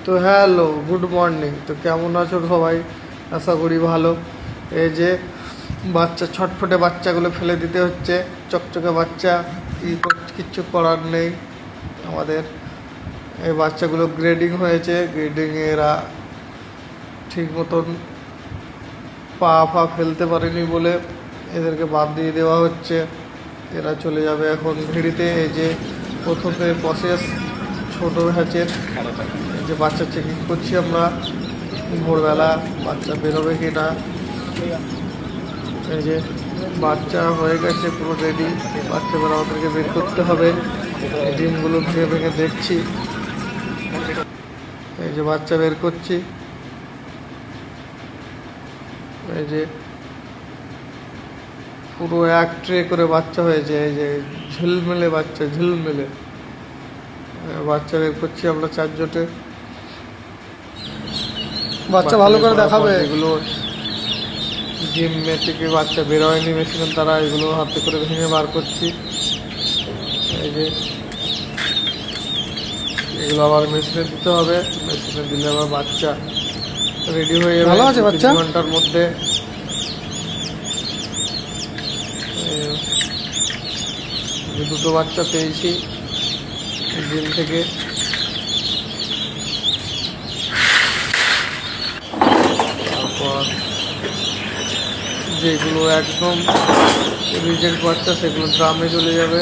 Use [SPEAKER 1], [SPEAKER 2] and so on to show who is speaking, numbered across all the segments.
[SPEAKER 1] তো hello, good morning. তো কেমন আছো সবাই? আশা করি ভালো। এই যে বাচ্চা, ছটফটে বাচ্চাগুলো ফেলে দিতে হচ্ছে। চকচকে বাচ্চা, কিচ্ছু করার নেই আমাদের। এই বাচ্চাগুলো গ্রেডিং হয়েছে, গ্রেডিংয়ে এরা ঠিক মতন পা ফেলতে পারেনি বলে এদেরকে বাদ দিয়ে দেওয়া হচ্ছে। এরা চলে যাবে এখন ভিড়িতে। এই যে প্রথমে প্রসেস ছোটো হ্যাচের যে বাচ্চা চেকিং করছি আমরা ভোরবেলা, বাচ্চা বেরোবে কি না। এই যে বাচ্চা হয়ে গেছে, পুরো রেডি। বাচ্চাগুলো আমাদেরকে বের করতে হবে। এই ডিমগুলো ভেঙে ভেঙে দেখছি। এই যে বাচ্চা বের করছি। এই যে পুরো এক ট্রে করে বাচ্চা হয়েছে। এই যে ঝিলমেলে বাচ্চা, ঝিলমেলে বাচ্চা বের করছি আমরা চারজোটে।
[SPEAKER 2] বাচ্চা ভালো করে দেখাবে।
[SPEAKER 1] এগুলো ডিম থেকে বাচ্চা বের হয়নি মেশিনের দ্বারা, এগুলো হাতে করে ভেঙে বার করছি। এই যে এগুলো আবার মেশিনে দিতে হবে। মেশিনে দিলে আবার বাচ্চা রেডি হয়ে যাবে।
[SPEAKER 2] ভালো আছে বাচ্চা?
[SPEAKER 1] 3 ঘন্টার মধ্যে। দুটো বাচ্চা পেয়েছি ডিম থেকে। তারপর যেগুলো একদম রিজেক্ট বাচ্চা সেগুলো ড্রামে চলে যাবে।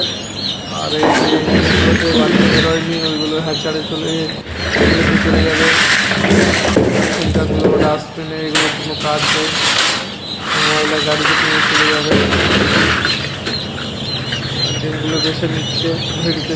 [SPEAKER 1] আর এই যে বাচ্চা বেরোয়নি ওইগুলো হ্যাচারে চলে যাবে। ফিল্টারগুলো ডাস্টবিনে, এগুলো কোনো কাজ নেই, ময়লা গাড়িতে নিয়ে চলে যাবে। যেগুলো বেছে নিচ্ছে ভিড়িতে